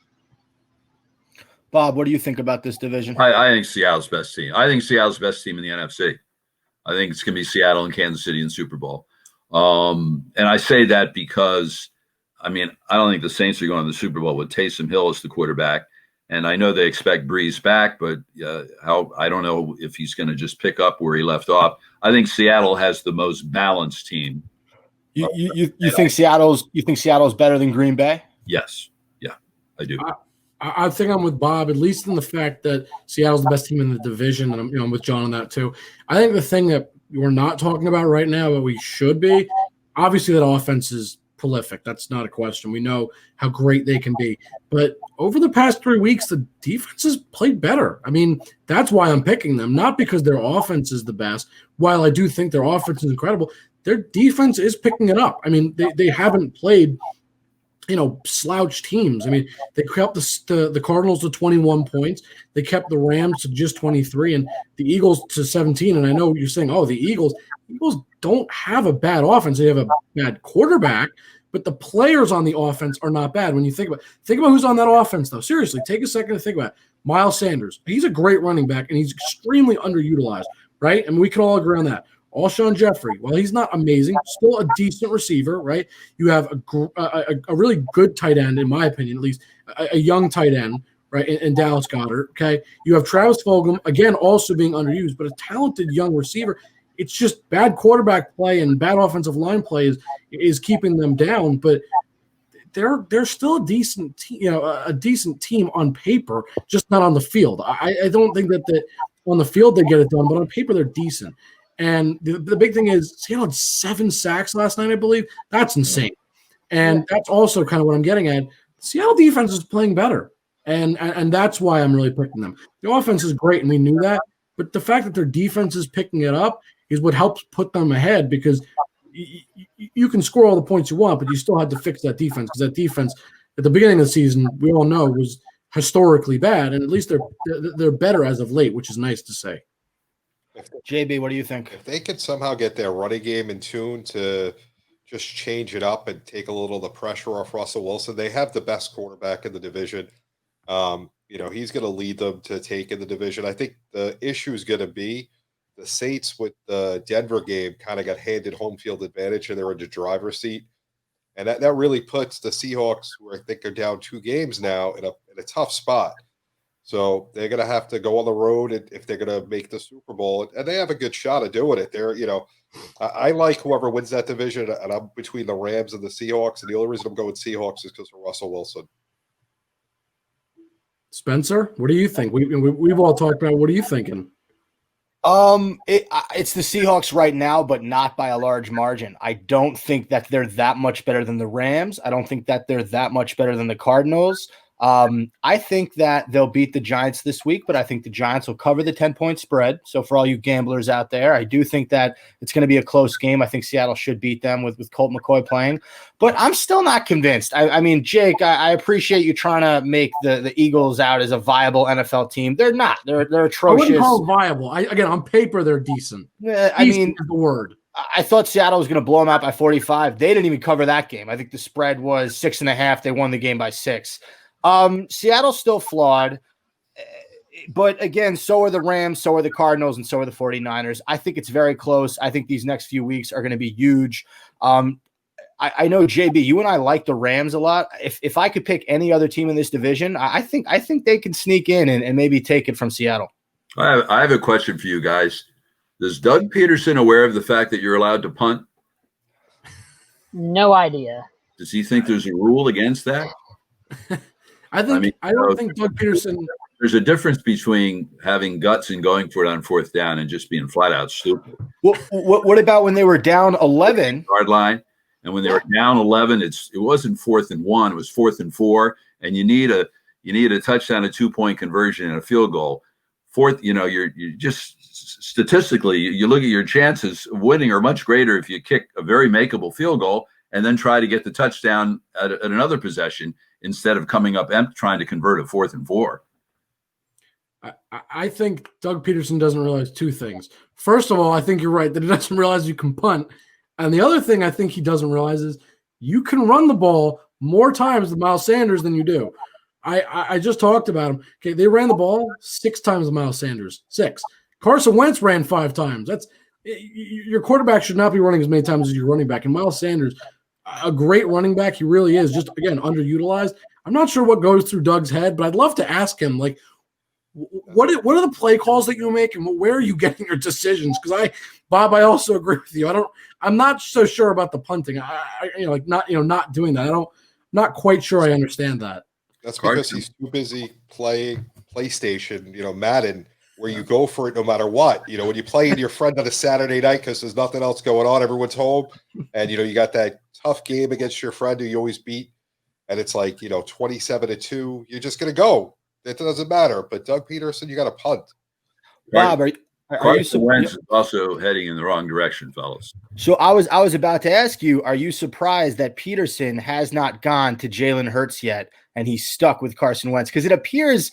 Bob, what do you think about this division? I think Seattle's best team. I think Seattle's best team in the NFC. I think it's going to be Seattle and Kansas City in Super Bowl. And I say that because, I mean, I don't think the Saints are going to the Super Bowl with Taysom Hill as the quarterback. And I know they expect Breeze back, but I don't know if he's going to just pick up where he left off. I think Seattle has the most balanced team. You think Seattle's better than Green Bay? Yes. Yeah, I do. I think I'm with Bob, at least in the fact that Seattle's the best team in the division, and I'm with John on that too. I think the thing that we're not talking about right now, but we should be, obviously that offense is prolific. That's not a question. We know how great they can be. But over the past 3 weeks, the defense has played better. I mean, that's why I'm picking them, not because their offense is the best. While I do think their offense is incredible, their defense is picking it up. I mean, they haven't played – slouch teams. I mean, they kept the Cardinals to 21 points. They kept the Rams to just 23 and the Eagles to 17. And I know you're saying, the Eagles don't have a bad offense. They have a bad quarterback, but the players on the offense are not bad. When you think about who's on that offense, though. Seriously, take a second to think about it. Miles Sanders. He's a great running back, and he's extremely underutilized, right? And we can all agree on that. Alshon Jeffrey, while he's not amazing, still a decent receiver, right? You have a really good tight end, in my opinion, at least, a young tight end, right, in Dallas Goedert, okay? You have Travis Fulgham, again, also being underused, but a talented young receiver. It's just bad quarterback play and bad offensive line play is keeping them down, but they're still a decent team on paper, just not on the field. I don't think that on the field they get it done, but on paper they're decent. And the big thing is Seattle had 7 sacks last night, I believe. That's insane. And that's also kind of what I'm getting at. Seattle defense is playing better. And that's why I'm really picking them. The offense is great, and we knew that. But the fact that their defense is picking it up is what helps put them ahead, because you can score all the points you want, but you still had to fix that defense, because that defense at the beginning of the season, we all know, was historically bad. And at least they're better as of late, which is nice to say. JB, what do you think? If they could somehow get their running game in tune to just change it up and take a little of the pressure off Russell Wilson, they have the best quarterback in the division. He's going to lead them to take in the division. I think the issue is going to be the Saints with the Denver game kind of got handed home field advantage, and they're in the driver's seat. And that really puts the Seahawks, who I think are down 2 games now, in a tough spot. So they're going to have to go on the road if they're going to make the Super Bowl, and they have a good shot of doing it. I like whoever wins that division, and I'm between the Rams and the Seahawks, and the only reason I'm going Seahawks is because of Russell Wilson. Spencer, what do you think? We've all talked about. What are you thinking? It's the Seahawks right now, but not by a large margin. I don't think that they're that much better than the Rams. I don't think that they're that much better than the Cardinals. I think that they'll beat the Giants this week, but I think the Giants will cover the 10-point spread. So for all you gamblers out there, I do think that it's going to be a close game. I think Seattle should beat them with Colt McCoy playing, but I'm still not convinced. I mean, Jake, I appreciate you trying to make the Eagles out as a viable NFL team. They're not. They're atrocious. I wouldn't call them viable. Again, on paper, they're decent. I mean, is the word. I thought Seattle was going to blow them out by 45. They didn't even cover that game. I think the spread was 6.5. They won the game by 6. Seattle's still flawed, but again, so are the Rams, so are the Cardinals, and so are the 49ers. I think it's very close. I think these next few weeks are going to be huge. I know, JB, you and I like the Rams a lot. If I could pick any other team in this division, I think they can sneak in and maybe take it from Seattle. I have a question for you guys. Is Doug Peterson aware of the fact that you're allowed to punt? No idea. Does he think there's a rule against that? I don't think Doug Peterson. There's a difference between having guts and going for it on 4th down and just being flat out stupid. What about when they were down 11? Yard line, and when they were down 11, it wasn't 4th and 1, it was 4th and 4, and you need a touchdown, a 2-point conversion, and a field goal. Fourth, you're just statistically, you look at your chances of winning are much greater if you kick a very makeable field goal and then try to get the touchdown at another possession, instead of coming up and trying to convert a 4th and 4. I think Doug Peterson doesn't realize 2 things. First of all, I think you're right that he doesn't realize you can punt. And the other thing I think he doesn't realize is you can run the ball more times with Miles Sanders than you do. I just talked about him. Okay, they ran the ball 6 times with Miles Sanders. 6. Carson Wentz ran 5 times. your quarterback should not be running as many times as your running back. And Miles Sanders, a great running back, he really is, just, again, underutilized. I'm not sure what goes through Doug's head, but I'd love to ask him, like, what are the play calls that you make, and where are you getting your decisions? Because Bob, I also agree with you. I'm not so sure about the punting. Not doing that. Not quite sure I understand that. That's because he's too busy playing PlayStation, Madden, where you go for it no matter what. When you play with your friend on a Saturday night because there's nothing else going on, everyone's home, and you got that tough game against your friend who you always beat, and it's like 27-2. You're just gonna go. It doesn't matter. But Doug Peterson, you got to punt. Bob, are Carson Wentz is also heading in the wrong direction, fellas. So I was about to ask you, are you surprised that Peterson has not gone to Jalen Hurts yet and he's stuck with Carson Wentz? Because it appears,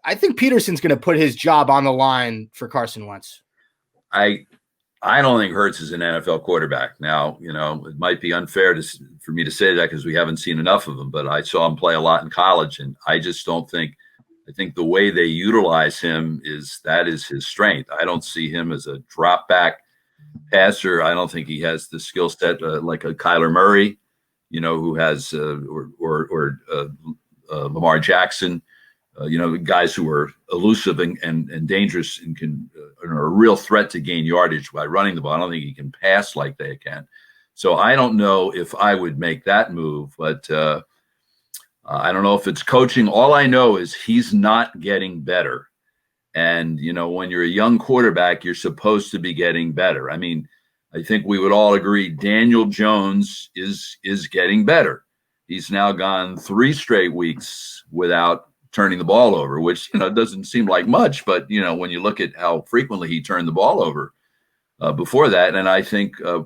I think Peterson's going to put his job on the line for Carson Wentz. I don't think Hurts is an NFL quarterback. Now, it might be unfair for me to say that because we haven't seen enough of him, but I saw him play a lot in college, and I just don't think – I think the way they utilize him is his strength. I don't see him as a drop back passer. I don't think he has the skill set like a Kyler Murray, who has or Lamar Jackson, guys who are elusive and dangerous and are a real threat to gain yardage by running the ball. I don't think he can pass like they can. So I don't know if I would make that move, but I don't know if it's coaching. All I know is he's not getting better. And, when you're a young quarterback, you're supposed to be getting better. I mean, I think we would all agree Daniel Jones is getting better. He's now gone 3 straight weeks without turning the ball over, which, doesn't seem like much. But, when you look at how frequently he turned the ball over before that, and I think a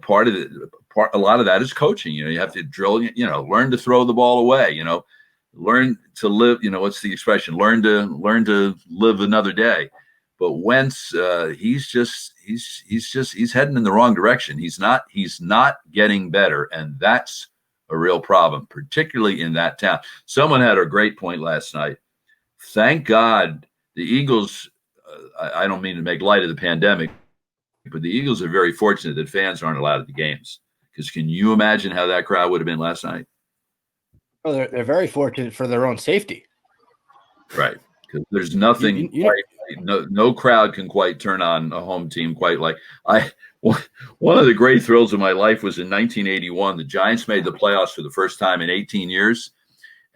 lot of that is coaching. You have to drill, learn to throw the ball away, learn to live, what's the expression? Learn to live another day. But Wentz, he's heading in the wrong direction. He's not getting better, and that's a real problem, particularly in that town. Someone had a great point last night. Thank God the Eagles. I don't mean to make light of the pandemic, but the Eagles are very fortunate that fans aren't allowed at the games. Because can you imagine how that crowd would have been last night? Well, they're very fortunate for their own safety. Right. Because there's nothing, no crowd can quite turn on a home team quite like one of the great thrills of my life was in 1981. The Giants made the playoffs for the first time in 18 years,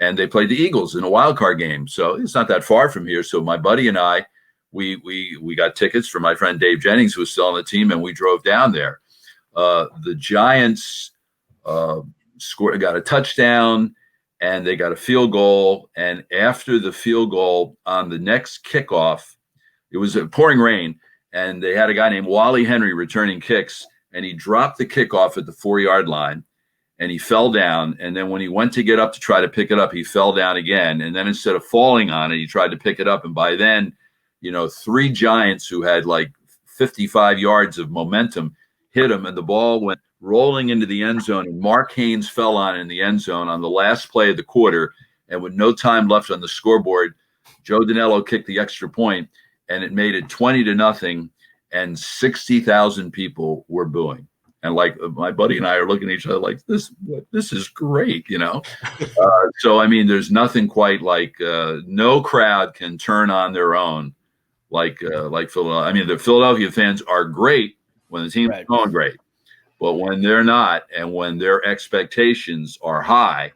and they played the Eagles in a wild card game. So it's not that far from here. So my buddy and I, we got tickets from my friend Dave Jennings, who was still on the team, and we drove down there. The Giants got a touchdown, and they got a field goal. And after the field goal on the next kickoff, it was pouring rain, and they had a guy named Wally Henry returning kicks, and he dropped the kickoff at the 4-yard line, and he fell down. And then when he went to get up to try to pick it up, he fell down again. And then instead of falling on it, he tried to pick it up. And by then, 3 Giants who had like 55 yards of momentum hit him, and the ball went rolling into the end zone, and Mark Haynes fell on in the end zone on the last play of the quarter. And with no time left on the scoreboard, Joe Danello kicked the extra point, and it made it 20-0, and 60,000 people were booing. And like my buddy and I are looking at each other like, this is great, So, I mean, there's nothing quite like no crowd can turn on their own like Philadelphia. I mean, the Philadelphia fans are great when the team's going great. But when they're not, and when their expectations are high,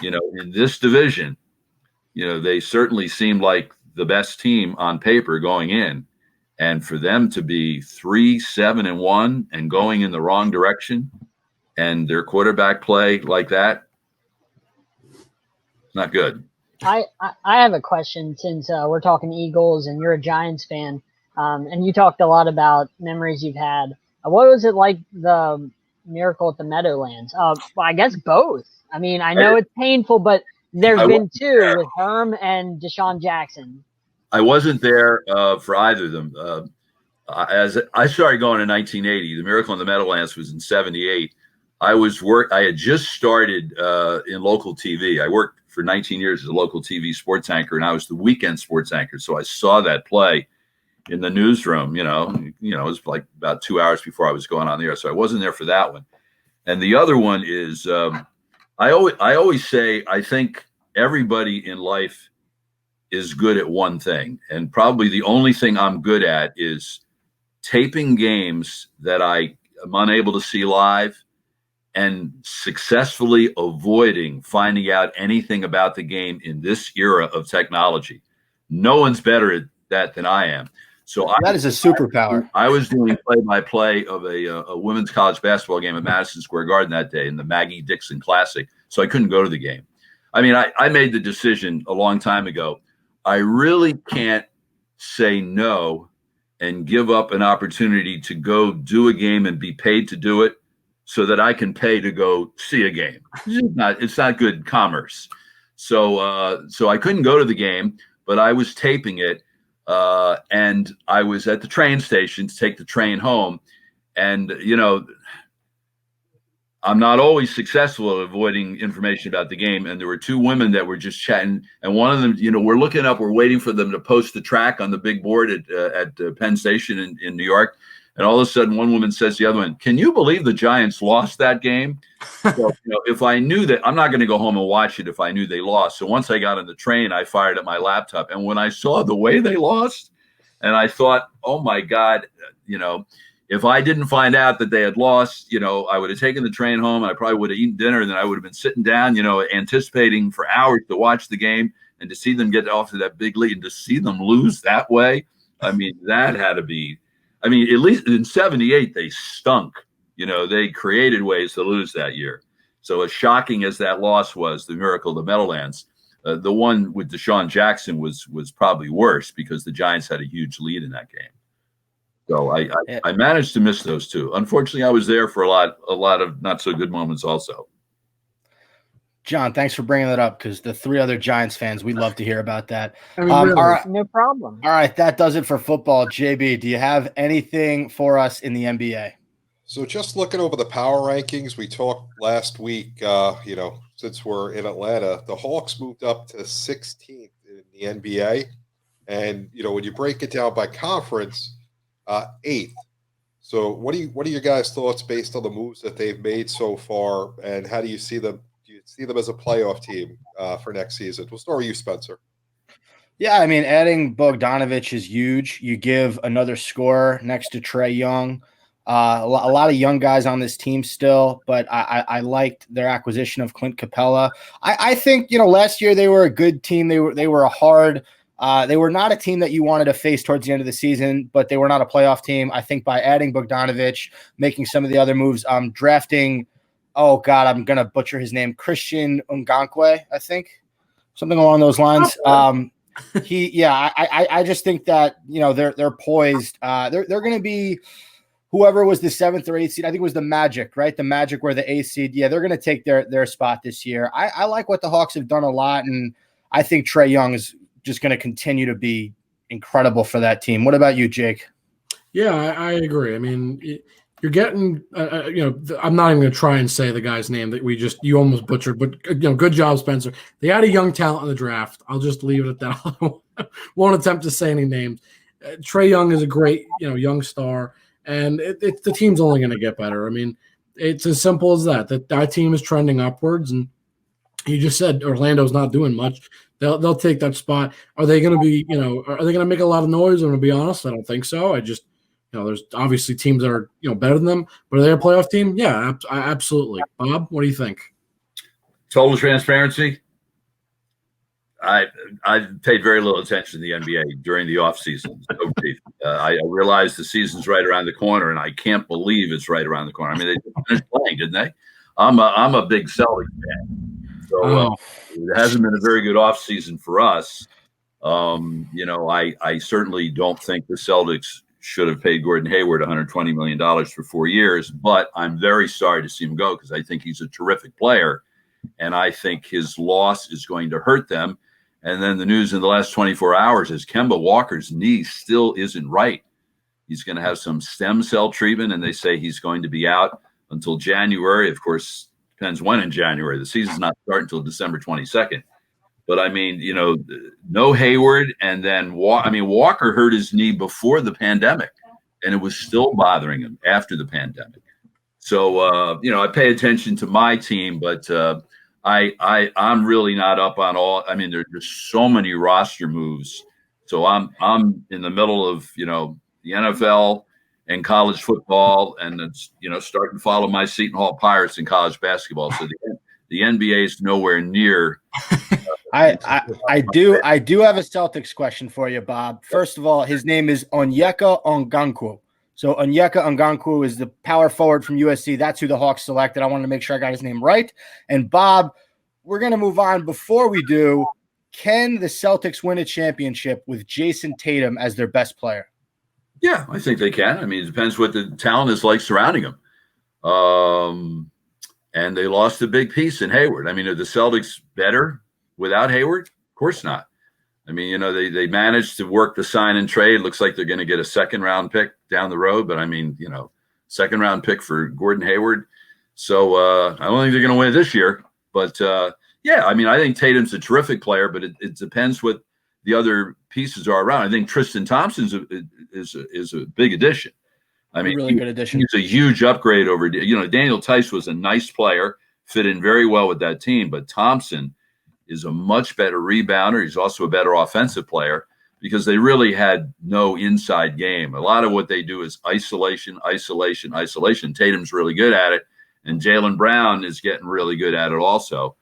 in this division, they certainly seem like the best team on paper going in. And for them to be 3-7-1 and going in the wrong direction, and their quarterback play like that, it's not good. I have a question, since we're talking Eagles and you're a Giants fan, and you talked a lot about memories you've had. What was it like, the miracle at the Meadowlands? Well, I guess both. I mean, I know it's painful, but there's been 2 with Herm and Deshaun Jackson. I wasn't there for either of them. As I started going in 1980, the Miracle on the Meadowlands was in 78. I had just started in local TV. I worked for 19 years as a local TV sports anchor, and I was the weekend sports anchor. So I saw that play. in the newsroom. It was like about 2 hours before I was going on the air, so I wasn't there for that one. And the other one is I always say I think everybody in life is good at one thing, and probably the only thing I'm good at is taping games that I am unable to see live and successfully avoiding finding out anything about the game in this era of technology. No one's better at that than I am. So that is a superpower. I was doing play-by-play of a women's college basketball game at Madison Square Garden that day in the Maggie Dixon Classic, so I couldn't go to the game. I mean, I made the decision a long time ago. I really can't say no and give up an opportunity to go do a game and be paid to do it so that I can pay to go see a game. It's not good commerce. So I couldn't go to the game, but I was taping it. And I was at the train station to take the train home. And, I'm not always successful at avoiding information about the game. And there were two women that were just chatting. And one of them, we're looking up, we're waiting for them to post the track on the big board at Penn Station in New York. And all of a sudden, one woman says to the other one, "Can you believe the Giants lost that game?" So, if I knew that, I'm not going to go home and watch it if I knew they lost. So once I got on the train, I fired up my laptop. And when I saw the way they lost, and I thought, oh, my God, if I didn't find out that they had lost, I would have taken the train home and I probably would have eaten dinner. And then I would have been sitting down, anticipating for hours to watch the game and to see them get off to that big lead and to see them lose that way. I mean, that had to be, at least in 78, they stunk. They created ways to lose that year. So as shocking as that loss was, the miracle of the Meadowlands, the one with Deshaun Jackson was probably worse because the Giants had a huge lead in that game. So I managed to miss those two. Unfortunately, I was there for a lot of not so good moments also. John, thanks for bringing that up because the three other Giants fans, we'd love to hear about that. Really. All right. No problem. All right, that does it for football. JB, do you have anything for us in the NBA? So just looking over the power rankings, we talked last week, since we're in Atlanta, the Hawks moved up to 16th in the NBA. And, when you break it down by conference, 8th. So what are your guys' thoughts based on the moves that they've made so far? And how do you see them? Do you see them as a playoff team for next season? We'll start with you, Spencer. Yeah, adding Bogdanovich is huge. You give another scorer next to Trae Young. A lot of young guys on this team still, but I liked their acquisition of Clint Capella. I think last year they were a good team. They were a hard. They were not a team that you wanted to face towards the end of the season, but they were not a playoff team. I think by adding Bogdanovich, making some of the other moves, drafting. Oh God, I'm gonna butcher his name, Christian Ngankwe, I think, something along those lines. I just think that they're poised. They're going to be whoever was the 7th or 8th seed. I think it was the Magic, right? The Magic were the 8th seed. Yeah, they're going to take their spot this year. I like what the Hawks have done a lot, and I think Trae Young is just going to continue to be incredible for that team. What about you, Jake? Yeah, I agree. You're getting, I'm not even going to try and say the guy's name that you almost butchered, but good job, Spencer. They had a young talent in the draft. I'll just leave it at that. I won't attempt to say any names. Trae Young is a great, young star, and the team's only going to get better. It's as simple as that. That team is trending upwards, and you just said Orlando's not doing much. They'll take that spot. Are they going to be, are they going to make a lot of noise? I'm going to be honest. I don't think so. There's obviously teams that are, better than them, but are they a playoff team? Yeah, absolutely. Bob, what do you think? Total transparency. I paid very little attention to the NBA during the offseason. I realized the season's right around the corner, and I can't believe it's right around the corner. They finished playing, didn't they? I'm a big Celtics fan, so it hasn't been a very good offseason for us. I certainly don't think the Celtics should have paid Gordon Hayward $120 million for 4 years, but I'm very sorry to see him go because I think he's a terrific player, and I think his loss is going to hurt them. And then the news in the last 24 hours is Kemba Walker's knee still isn't right. He's going to have some stem cell treatment, and they say he's going to be out until January. Of course, depends when in January. The season's not starting until December 22nd. But I mean, no Hayward, and then Walker hurt his knee before the pandemic, and it was still bothering him after the pandemic. So I pay attention to my team, but I'm really not up on all. I mean, there's so many roster moves. So I'm in the middle of the NFL and college football, and it's starting to follow my Seton Hall Pirates in college basketball. So the NBA is nowhere near. I do have a Celtics question for you, Bob. First of all, his name is Onyeka Ongankwo. So Onyeka Ongankwo is the power forward from USC. That's who the Hawks selected. I wanted to make sure I got his name right. And Bob, we're going to move on. Before we do, can the Celtics win a championship with Jason Tatum as their best player? Yeah, I think they can. I mean, it depends what the talent is like surrounding him. And they lost a big piece in Hayward. I mean, are the Celtics better without Hayward? Of course not. I mean, they managed to work the sign and trade. Looks like they're going to get a second-round pick down the road. But, I mean, second-round pick for Gordon Hayward. So I don't think they're going to win this year. But, yeah, I mean, I think Tatum's a terrific player, but it depends what the other pieces are around. I think Tristan Thompson is a big addition. I mean, really good addition. He's a huge upgrade over. Daniel Tice was a nice player, fit in very well with that team, but Thompson is a much better rebounder. He's also a better offensive player because they really had no inside game. A lot of what they do is isolation. Tatum's really good at it, and Jaylen Brown is getting really good at it also.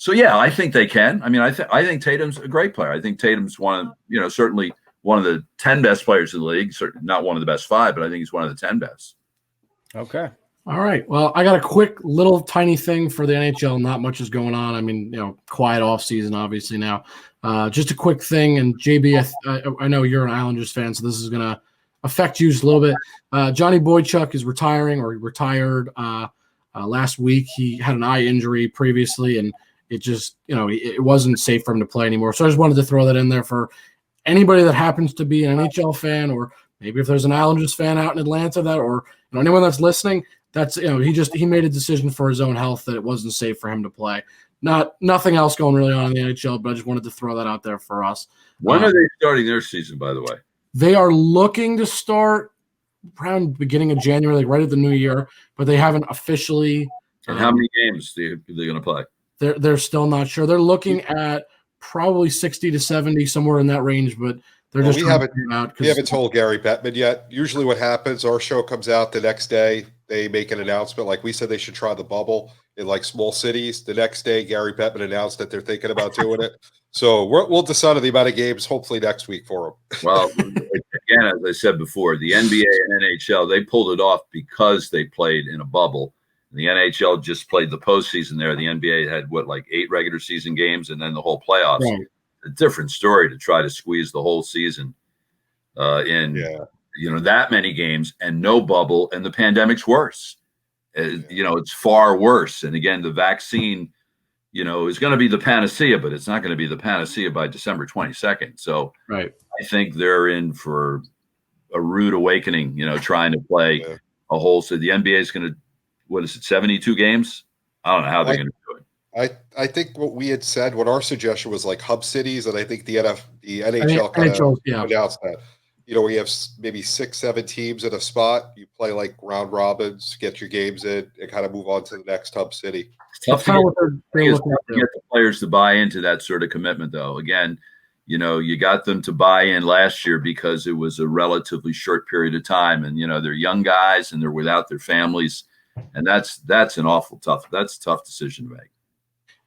So yeah, I think they can. I mean, I think Tatum's a great player. I think Tatum's certainly one of the 10 best players in the league. Certainly not one of the best 5, but I think he's one of the 10 best. Okay. All right. Well, I got a quick little tiny thing for the NHL. Not much is going on. I mean, quiet off season, obviously now. Just a quick thing. And JB, I know you're an Islanders fan, so this is going to affect you just a little bit. Johnny Boychuk is retiring, or he retired last week. He had an eye injury previously, and it just, it wasn't safe for him to play anymore. So I just wanted to throw that in there for anybody that happens to be an NHL fan, or maybe if there's an Islanders fan out in Atlanta or anyone that's listening. That's he made a decision for his own health that it wasn't safe for him to play. Nothing else going really on in the NHL, but I just wanted to throw that out there for us. When are they starting their season, by the way? They are looking to start around beginning of January, like right at the new year, but they haven't officially. And how many games are they going to play? They're still not sure. They're looking at probably 60 to 70, somewhere in that range, but they're just we haven't told Gary Bettman yet. Usually what happens, our show comes out the next day. They make an announcement. Like we said, they should try the bubble in like small cities. The next day, Gary Bettman announced that they're thinking about doing it. So we'll decide on the amount of games hopefully next week for them. Well, again, as I said before, the NBA and NHL, they pulled it off because they played in a bubble. The NHL just played the postseason there. The NBA had 8 regular season games and then the whole playoffs. Right. A different story to try to squeeze the whole season in that many games and no bubble, and the pandemic's worse. It's far worse. And again, the vaccine, is going to be the panacea, but it's not going to be the panacea by December 22nd. So right. I think they're in for a rude awakening, trying to play a whole. So the NBA is going to, 72 games? I don't know how they're going to do it. I think what we had said, what our suggestion was like hub cities, and I think the NHL kind of announced that. We have maybe 6-7 teams in a spot. You play like round robins, get your games in, and kind of move on to the next hub city. It's tough to get the players to buy into that sort of commitment, though. Again, you got them to buy in last year because it was a relatively short period of time, and they're young guys and they're without their families, and that's an awful tough decision to make.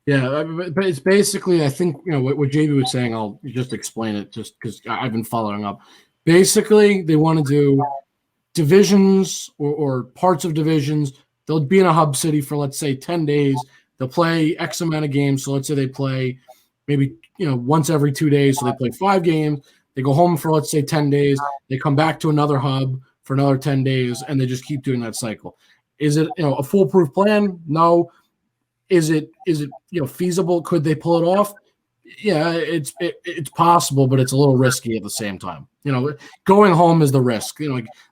Yeah, but it's basically, I think, what JB was saying, I'll just explain it just because I've been following up. Basically, they want to do divisions or parts of divisions. They'll be in a hub city for, let's say, 10 days. They'll play X amount of games. So let's say they play maybe, once every 2 days. So they play 5 games. They go home for, let's say, 10 days. They come back to another hub for another 10 days, and they just keep doing that cycle. Is it, a foolproof plan? No. Is it feasible? Could they pull it off? Yeah, it's possible, but it's a little risky at the same time. Going home is the risk.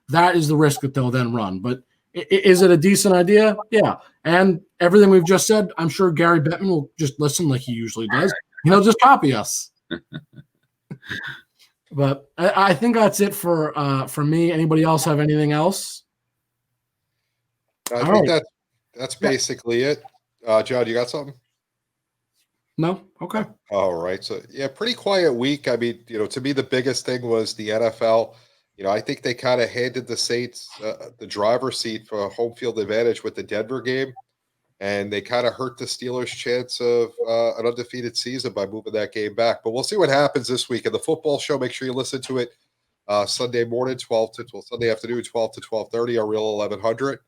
That is the risk that they'll then run. But Is it a decent idea? Yeah. And everything we've just said, I'm sure Gary Bettman will just listen like he usually does. He'll just copy us. But I think that's it for me. Anybody else have anything else? I think that's basically it. John, you got something? No? Okay. All right. So, yeah, pretty quiet week. I mean, to me, the biggest thing was the NFL. I think they kind of handed the Saints the driver's seat for a home field advantage with the Denver game, and they kind of hurt the Steelers' chance of an undefeated season by moving that game back. But we'll see what happens this week. In the football show, make sure you listen to it Sunday morning, Sunday afternoon, 12 to 12:30 on Real 1100.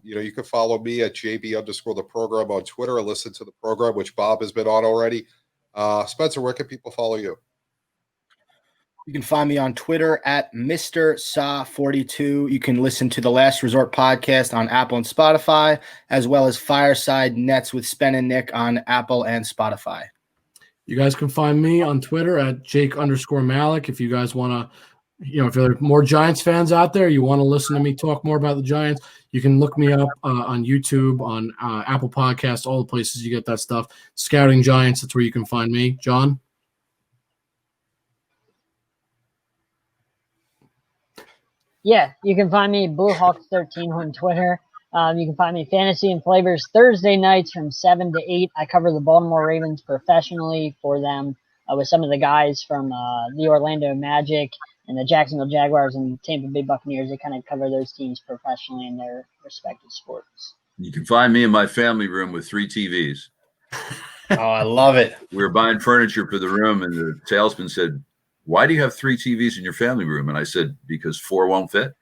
You can follow me at JB_ the program on Twitter and listen to the program, which Bob has been on already. Spenser, where can people follow you? You can find me on Twitter at Mr. Saw42. You can listen to the Last Resort podcast on Apple and Spotify, as well as Fireside Nets with Spen and Nick on Apple and Spotify. You guys can find me on Twitter at Jake_Malik. If you guys want to, if there are more Giants fans out there, you want to listen to me talk more about the Giants, you can look me up on YouTube, on Apple Podcasts, all the places you get that stuff. Scouting Giants, that's where you can find me. John? Yeah, you can find me BlueHawks13 on Twitter. You can find me Fantasy and Flavors Thursday nights from 7 to 8. I cover the Baltimore Ravens professionally for them with some of the guys from the Orlando Magic and the Jacksonville Jaguars and Tampa Bay Buccaneers. They kind of cover those teams professionally in their respective sports. You can find me in my family room with 3 TVs. Oh, I love it. We were buying furniture for the room, and the salesman said, "Why do you have 3 TVs in your family room?" And I said, "Because 4 won't fit."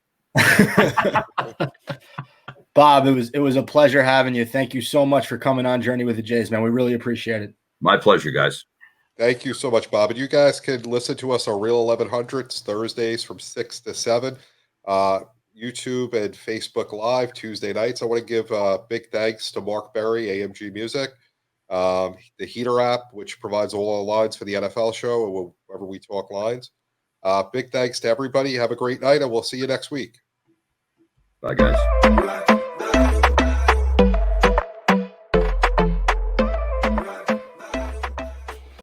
Bob, it was a pleasure having you. Thank you so much for coming on Journey with the Jays, man. We really appreciate it. My pleasure, guys. Thank you so much, Bob. And you guys can listen to us on Real 1100s Thursdays from 6 to 7. YouTube and Facebook Live Tuesday nights. I want to give big thanks to Mark Berry, AMG Music, the Heater app, which provides all our lines for the NFL show, wherever we talk lines. Big thanks to everybody. Have a great night, and we'll see you next week. Bye, guys.